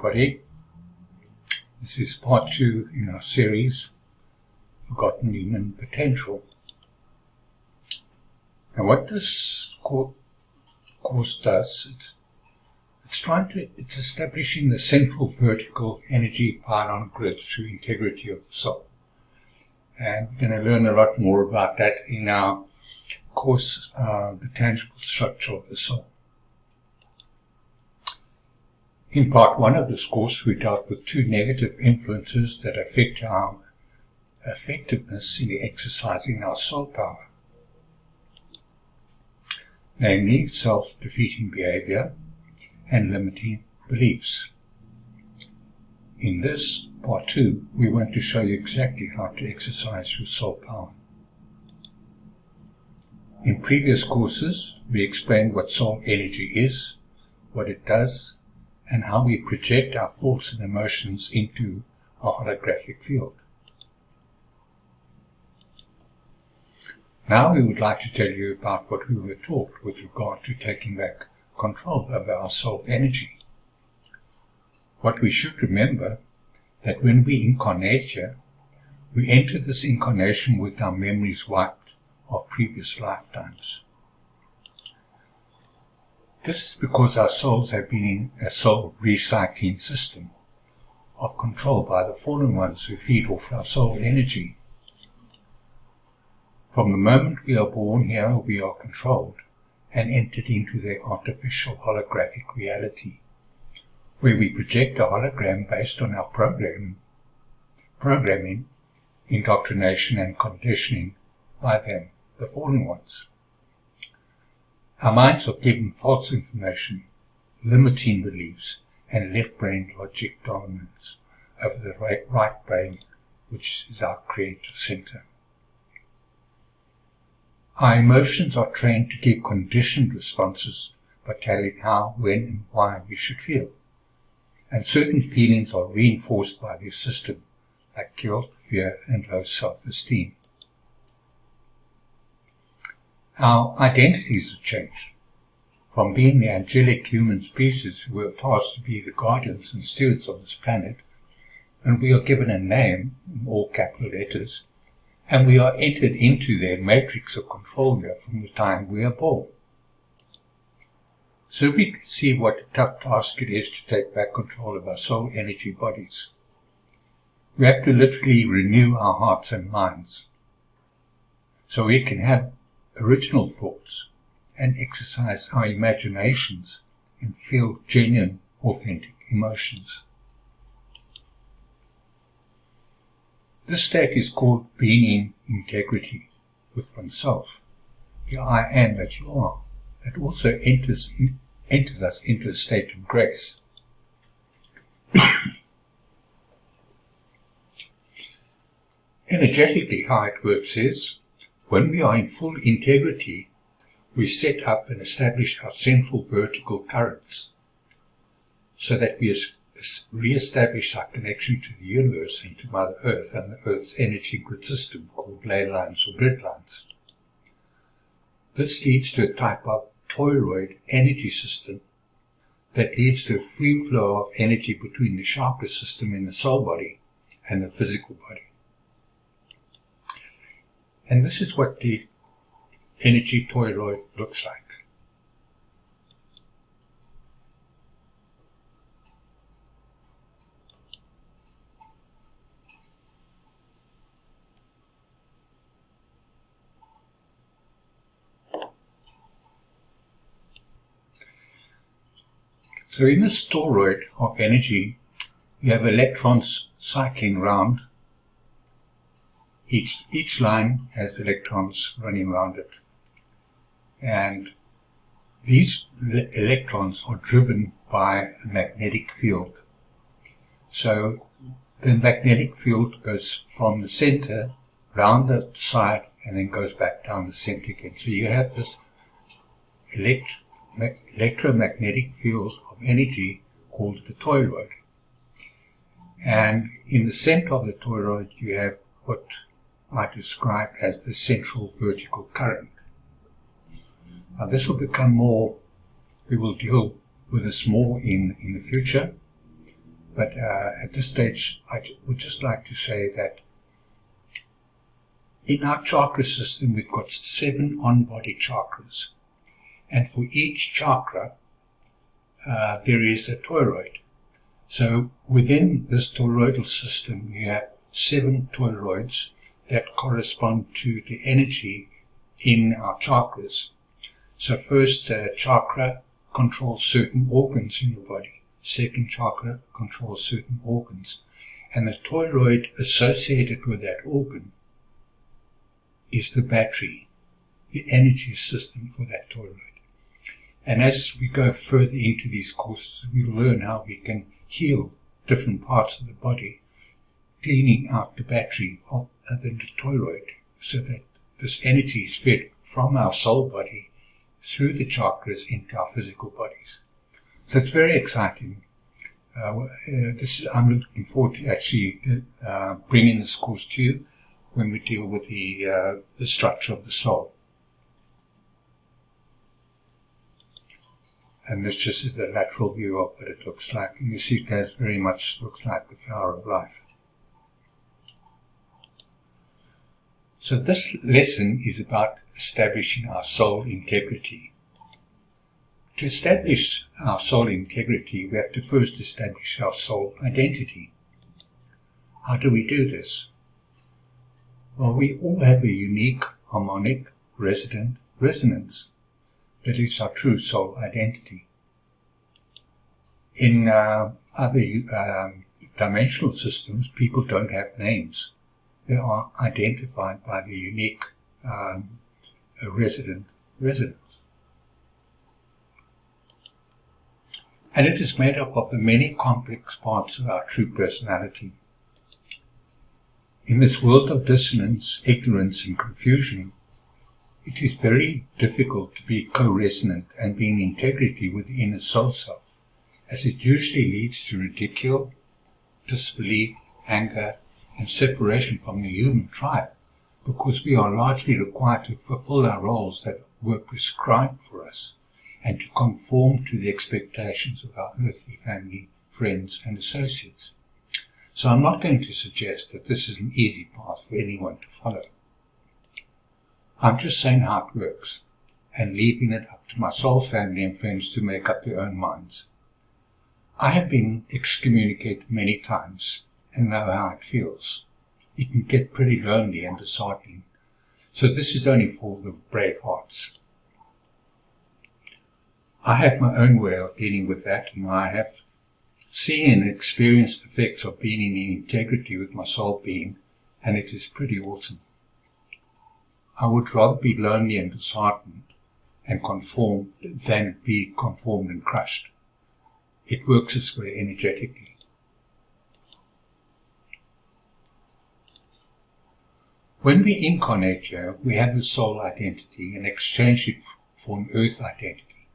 everybody. This is part 2 in our series, Forgotten Human Potential. And what this course does, it's establishing the central vertical energy power grid through integrity of the soul. And we're going to learn a lot more about that in our course, The Tangible Structure of the Soul. In part 1 of this course, we dealt with 2 negative influences that affect our effectiveness in exercising our soul power, namely self-defeating behavior and limiting beliefs. In this, part 2, we want to show you exactly how to exercise your soul power. In previous courses, we explained what soul energy is, what it does, and how we project our thoughts and emotions into a holographic field. Now we would like to tell you about what we were taught with regard to taking back control over our soul energy. What we should remember, that when we incarnate here, we enter this incarnation with our memories wiped of previous lifetimes. This is because our souls have been in a soul recycling system of control by the fallen ones who feed off our soul energy. From the moment we are born here, we are controlled and entered into their artificial holographic reality, where we project a hologram based on our programming, indoctrination and conditioning by them, the fallen ones. Our minds are given false information, limiting beliefs, and left-brain logic dominance over the right brain, which is our creative center. Our emotions are trained to give conditioned responses by telling how, when, and why we should feel. And certain feelings are reinforced by this system, like guilt, fear, and low self-esteem. Our identities have changed. From being the angelic human species who were tasked to be the guardians and stewards of this planet, and we are given a name in all capital letters, and we are entered into their matrix of control here from the time we are born. So we can see what a tough task it is to take back control of our soul energy bodies. We have to literally renew our hearts and minds, so we can have original thoughts and exercise our imaginations and feel genuine, authentic emotions. This state is called being in integrity with oneself, the I am that you are, that also enters us into a state of grace. Energetically, how it works is, when we are in full integrity, we set up and establish our central vertical currents so that we re-establish our connection to the universe and to Mother Earth and the Earth's energy grid system called ley lines or grid lines. This leads to a type of toroid energy system that leads to a free flow of energy between the chakra system in the soul body and the physical body. And this is what the energy toroid looks like. So in this toroid of energy, you have electrons cycling round. Each line has electrons running around it. And these electrons are driven by a magnetic field. So the magnetic field goes from the center round the side and then goes back down the center again. So you have this electromagnetic field of energy called the toroid. And in the center of the toroid you have what I describe as the central vertical current. Now this will become more, we will deal with this more in the future, But at this stage, would just like to say that in our chakra system, we've got 7 on-body chakras. And for each chakra, there is a toroid. So within this toroidal system, you have 7 toroids that correspond to the energy in our chakras. So first chakra controls certain organs in your body. Second chakra controls certain organs. And the toroid associated with that organ is the battery, the energy system for that toroid. And as we go further into these courses, we learn how we can heal different parts of the body, cleaning out the battery of the toroid so that this energy is fed from our soul body through the chakras into our physical bodies. So it's very exciting. I'm looking forward to actually bringing this course to you when we deal with the structure of the soul. And this just is the lateral view of what it looks like. And you see it has very much looks like the flower of life. So this lesson is about establishing our soul integrity. To establish our soul integrity, we have to first establish our soul identity. How do we do this? Well, we all have a unique harmonic resonant resonance that is our true soul identity. In other dimensional systems, people don't have names. They are identified by the unique resident resonance. And it is made up of the many complex parts of our true personality. In this world of dissonance, ignorance and confusion, it is very difficult to be co-resonant and be in integrity with the inner soul self, as it usually leads to ridicule, disbelief, anger, and separation from the human tribe, because we are largely required to fulfill our roles that were prescribed for us and to conform to the expectations of our earthly family, friends, and associates. So I'm not going to suggest that this is an easy path for anyone to follow. I'm just saying how it works, and leaving it up to my soul family and friends to make up their own minds. I have been excommunicated many times and know how it feels. It can get pretty lonely and disheartening, so this is only for the brave hearts. I have my own way of dealing with that, and I have seen and experienced the effects of being in integrity with my soul being, and it is pretty awesome. I would rather be lonely and disheartened and conformed than be conformed and crushed. It works this way energetically. When we incarnate here, we have the soul identity and exchange it for an earth identity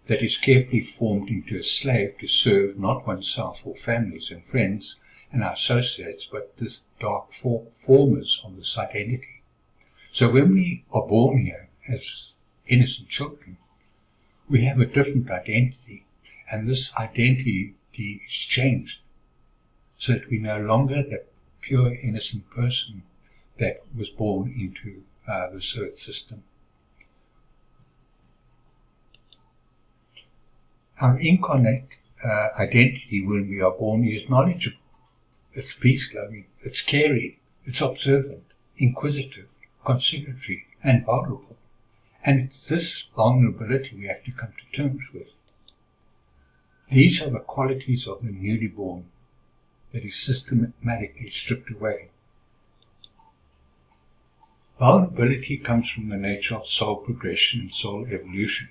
that is carefully formed into a slave to serve not oneself or families and friends and our associates, but the dark formers of this identity. So when we are born here as innocent children, we have a different identity, and this identity is changed so that we're no longer the pure innocent person that was born into this earth system. Our incarnate identity when we are born is knowledgeable, it's peace-loving, it's caring, it's observant, inquisitive, conciliatory, and vulnerable. And it's this vulnerability we have to come to terms with. These are the qualities of the newly born that is systematically stripped away. Vulnerability comes from the nature of soul progression and soul evolution.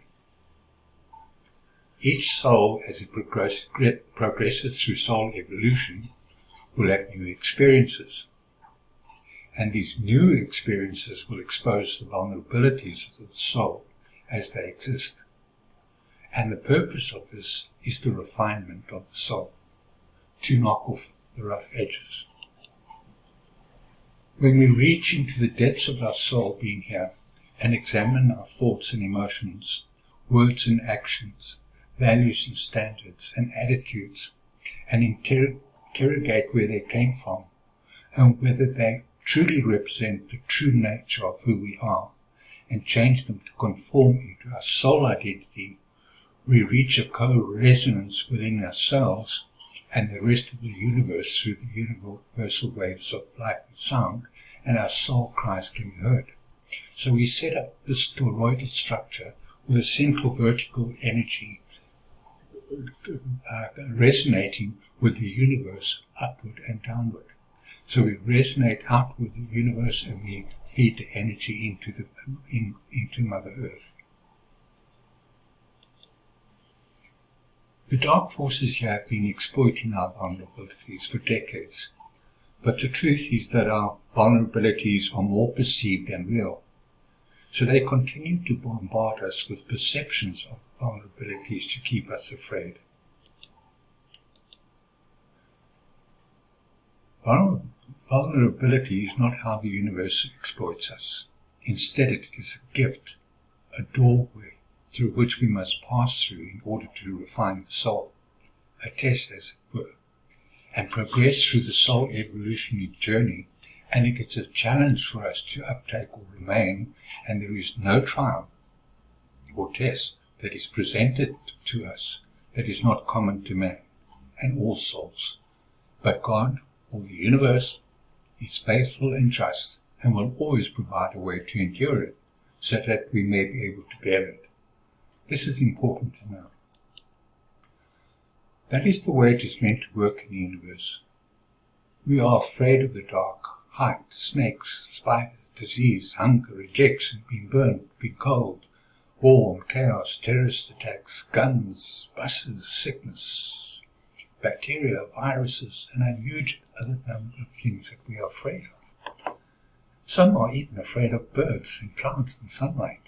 Each soul, as it progresses through soul evolution, will have new experiences. And these new experiences will expose the vulnerabilities of the soul as they exist. And the purpose of this is the refinement of the soul, to knock off the rough edges. When we reach into the depths of our soul being here and examine our thoughts and emotions, words and actions, values and standards and attitudes, and interrogate where they came from and whether they truly represent the true nature of who we are, and change them to conform into our soul identity, we reach a co-resonance within ourselves and the rest of the universe through the universal waves of light and sound, and our soul cries can be heard. So we set up this toroidal structure with a central vertical energy resonating with the universe upward and downward. So we resonate out with the universe and we feed the energy into Mother Earth. The dark forces here have been exploiting our vulnerabilities for decades, but the truth is that our vulnerabilities are more perceived than real. So they continue to bombard us with perceptions of vulnerabilities to keep us afraid. Vulnerability is not how the universe exploits us. Instead, it is a gift, a doorway through which we must pass through in order to refine the soul, a test as it were, and progress through the soul evolutionary journey, and it is a challenge for us to uptake or remain, and there is no trial or test that is presented to us that is not common to man and all souls. But God, or the universe, is faithful and just and will always provide a way to endure it so that we may be able to bear it. This is important to know. That is the way it is meant to work in the universe. We are afraid of the dark, heights, snakes, spiders, disease, hunger, rejection, being burnt, being cold, war and chaos, terrorist attacks, guns, buses, sickness, bacteria, viruses, and a huge other number of things that we are afraid of. Some are even afraid of birds and plants and sunlight.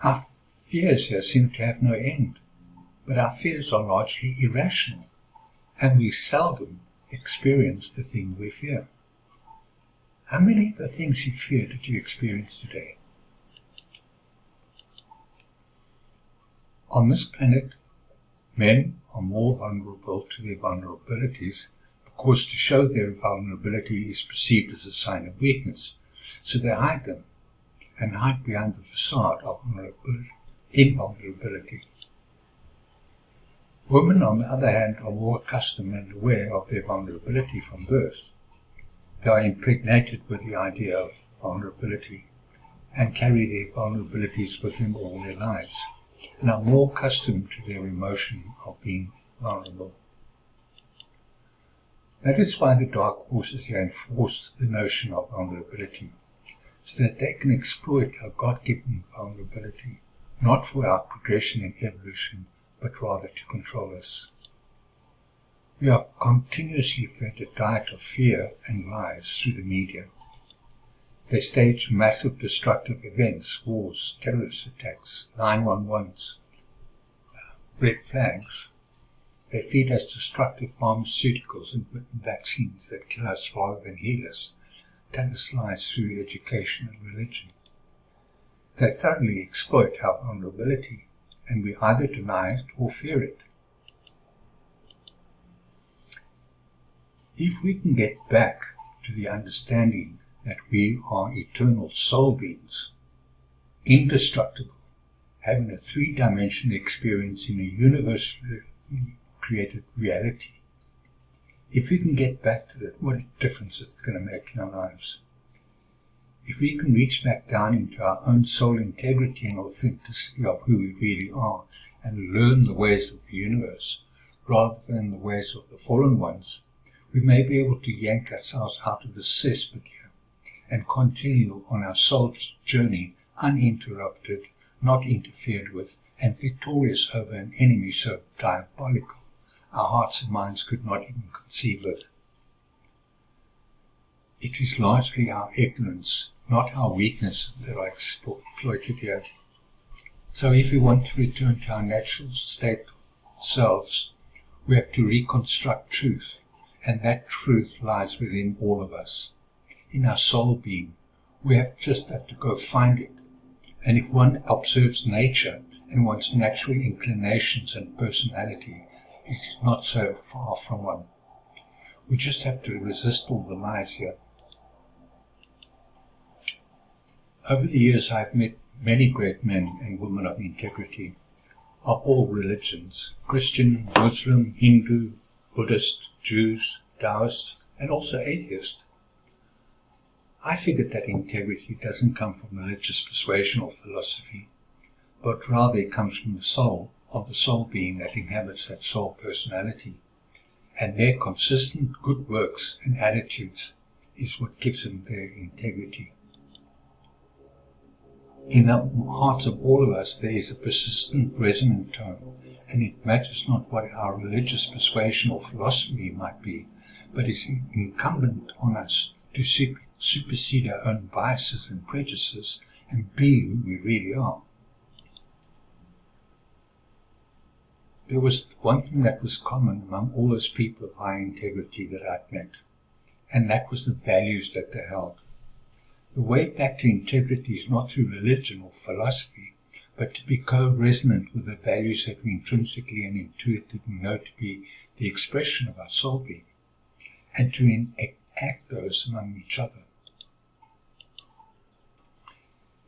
Our fears here seem to have no end, but our fears are largely irrational, and we seldom experience the thing we fear. How many of the things you fear did you experience today? On this planet, men are more vulnerable to their vulnerabilities because to show their vulnerability is perceived as a sign of weakness, so they hide them and hide behind the facade of invulnerability. Women, on the other hand, are more accustomed and aware of their vulnerability from birth. They are impregnated with the idea of vulnerability and carry their vulnerabilities with them all their lives, and are more accustomed to their emotion of being vulnerable. That is why the dark forces here enforce the notion of vulnerability, so that they can exploit our God-given vulnerability, not for our progression in evolution, but rather to control us. We are continuously fed a diet of fear and lies through the media. They stage massive destructive events, wars, terrorist attacks, 911s, red flags. They feed us destructive pharmaceuticals and vaccines that kill us rather than heal us, tell us lies through education and religion. They thoroughly exploit our vulnerability, and we either deny it or fear it. If we can get back to the understanding that we are eternal soul beings, indestructible, having a three-dimensional experience in a universally created reality, if we can get back to that, what a difference it's going to make in our lives. If we can reach back down into our own soul integrity and authenticity of who we really are and learn the ways of the universe rather than the ways of the fallen ones, we may be able to yank ourselves out of the cesspit here and continue on our soul's journey uninterrupted, not interfered with, and victorious over an enemy so diabolical our hearts and minds could not even conceive of. It is largely our ignorance, not our weakness, that are exploited here. So if we want to return to our natural state selves, we have to reconstruct truth, and that truth lies within all of us. In our soul being, we just have to go find it. And if one observes nature and one's natural inclinations and personality, is not so far from one. We just have to resist all the lies here. Over the years I've met many great men and women of integrity, of all religions, Christian, Muslim, Hindu, Buddhist, Jews, Taoists, and also atheists. I figured that integrity doesn't come from religious persuasion or philosophy, but rather it comes from the soul of the soul being that inhabits that soul personality, and their consistent good works and attitudes is what gives them their integrity. In the hearts of all of us there is a persistent resonant tone, and it matters not what our religious persuasion or philosophy might be, but it's incumbent on us to supersede our own biases and prejudices and be who we really are. There was one thing that was common among all those people of high integrity that I'd met, and that was the values that they held. The way back to integrity is not through religion or philosophy, but to be co-resonant with the values that we intrinsically and intuitively know to be the expression of our soul being, and to enact those among each other.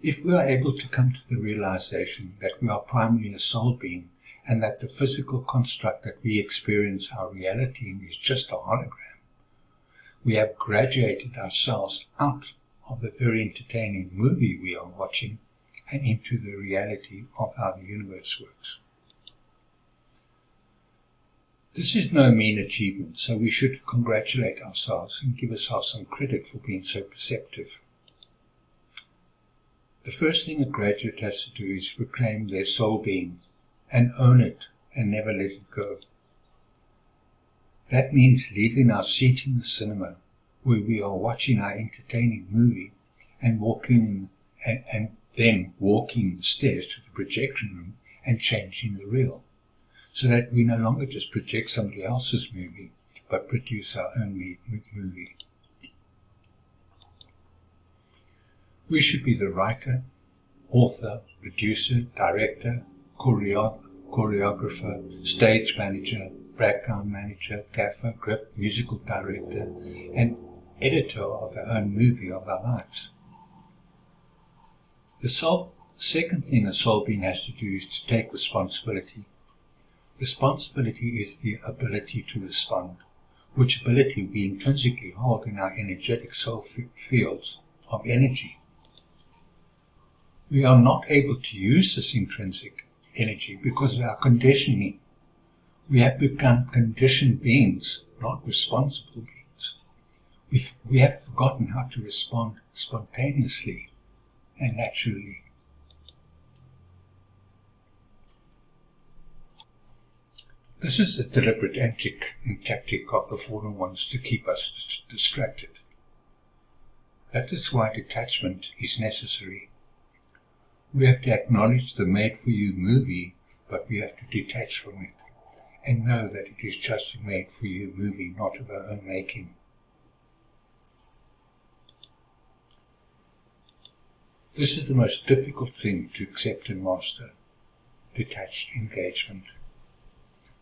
If we are able to come to the realization that we are primarily a soul being, and that the physical construct that we experience our reality in is just a hologram, we have graduated ourselves out of the very entertaining movie we are watching and into the reality of how the universe works. This is no mean achievement, so we should congratulate ourselves and give ourselves some credit for being so perceptive. The first thing a graduate has to do is reclaim their soul being and own it and never let it go. That means leaving our seat in the cinema where we are watching our entertaining movie and then walking the stairs to the projection room and changing the reel, so that we no longer just project somebody else's movie, but produce our own movie. We should be the writer, author, producer, director, choreographer, stage manager, background manager, gaffer, grip, musical director, and editor of our own movie of our lives. The second thing a soul being has to do is to take responsibility. Responsibility is the ability to respond, which ability we intrinsically hold in our energetic soul fields of energy. We are not able to use this intrinsic energy because of our conditioning. We have become conditioned beings, not responsible beings. We have forgotten how to respond spontaneously and naturally. This is a deliberate antic and tactic of the fallen ones to keep us distracted. That is why detachment is necessary. We have to acknowledge the made-for-you movie, but we have to detach from it and know that it is just a made-for-you movie, not of our own making. This is the most difficult thing to accept and master, detached engagement.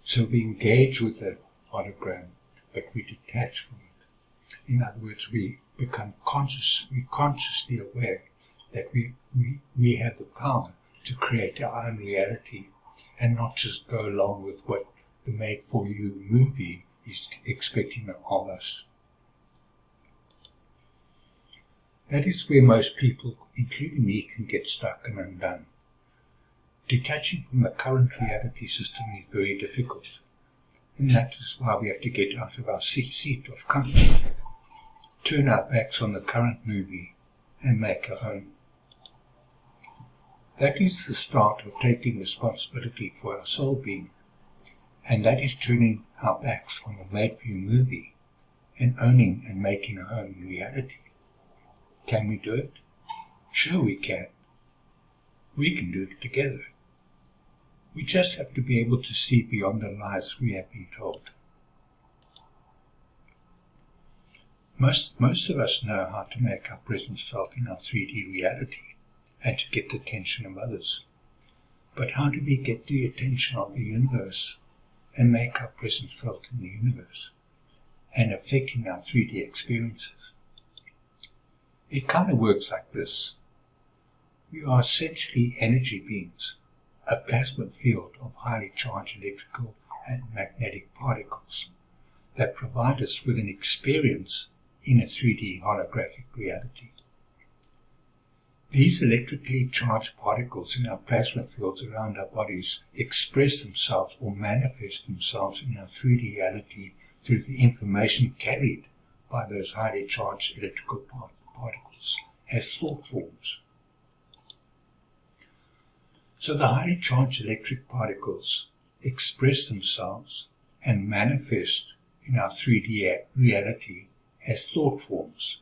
So we engage with the hologram, but we detach from it. In other words, we become consciously aware that we have the power to create our own reality and not just go along with what the made-for-you movie is expecting of us. That is where most people, including me, can get stuck and undone. Detaching from the current reality system is very difficult, and that is why we have to get out of our seat of comfort, turn our backs on the current movie, and make our own. That is the start of taking responsibility for our soul being, and that is turning our backs on the made-for-you movie and owning and making our own reality. Can we do it? Sure we can. We can do it together. We just have to be able to see beyond the lies we have been told. Most of us know how to make our presence felt in our 3D reality and to get the attention of others. But how do we get the attention of the universe and make our presence felt in the universe and affecting our 3D experiences. It kind of works like this. We are essentially energy beings, a plasma field of highly charged electrical and magnetic particles that provide us with an experience in a 3D holographic reality. These electrically charged particles in our plasma fields around our bodies express themselves or manifest themselves in our 3D reality through the information carried by those highly charged electrical particles as thought forms. So the highly charged electric particles express themselves and manifest in our 3D reality as thought forms.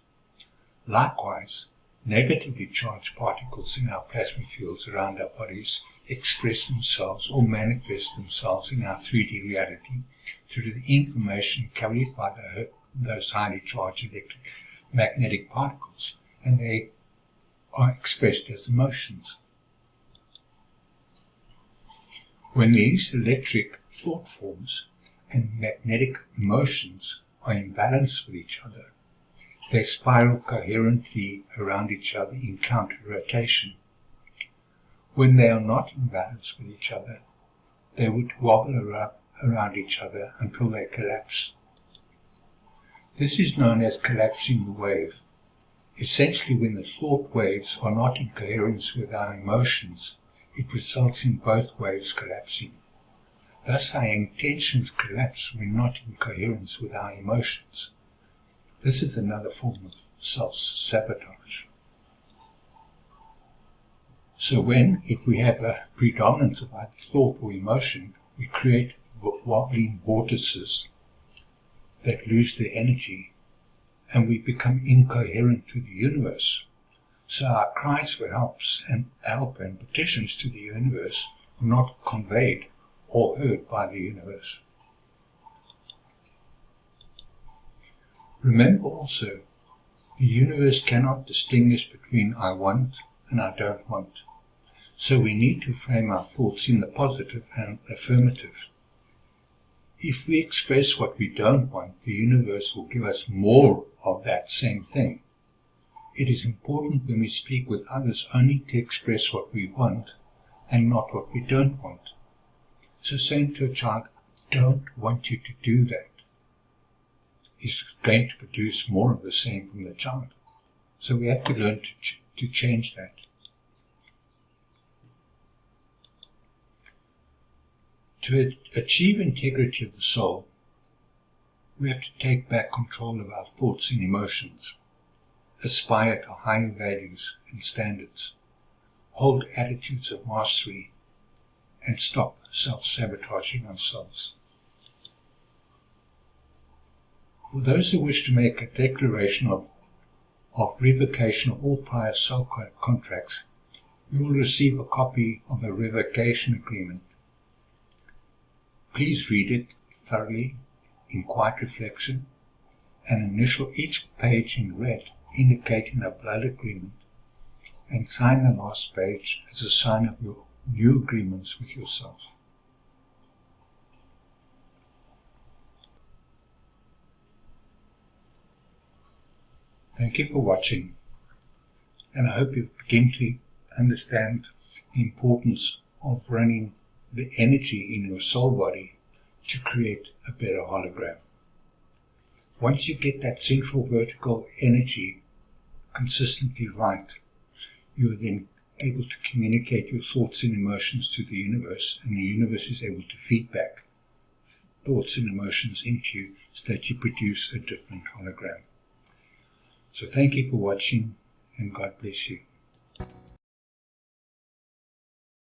Likewise, negatively charged particles in our plasma fields around our bodies express themselves or manifest themselves in our 3D reality through the information carried by those highly charged magnetic particles, and they are expressed as emotions. When these electric thought forms and magnetic emotions are in balance with each other, they spiral coherently around each other in counter-rotation. When they are not in balance with each other, they would wobble around each other until they collapse. This is known as collapsing the wave. Essentially, when the thought waves are not in coherence with our emotions, it results in both waves collapsing. Thus, our intentions collapse when not in coherence with our emotions. This is another form of self-sabotage. So if we have a predominance of either thought or emotion, we create wobbling vortices that lose their energy, and we become incoherent to the universe. So our cries for help and petitions to the universe are not conveyed or heard by the universe. Remember also, the universe cannot distinguish between I want and I don't want. So we need to frame our thoughts in the positive and affirmative. If we express what we don't want, the universe will give us more of that same thing. It is important when we speak with others only to express what we want and not what we don't want. So saying to a child, "Don't want you to do that," is going to produce more of the same from the child. So we have to learn to change that. To achieve integrity of the soul, we have to take back control of our thoughts and emotions, aspire to higher values and standards, hold attitudes of mastery, and stop self-sabotaging ourselves. For those who wish to make a declaration of revocation of all prior soul contracts, you will receive a copy of a revocation agreement. Please read it thoroughly in quiet reflection and initial each page in red, indicating a blood agreement, and sign the last page as a sign of your new agreements with yourself. Thank you for watching, and I hope you begin to understand the importance of running the energy in your soul body to create a better hologram. Once you get that central vertical energy consistently right, you are then able to communicate your thoughts and emotions to the universe, and the universe is able to feedback thoughts and emotions into you so that you produce a different hologram. So thank you for watching, and God bless you.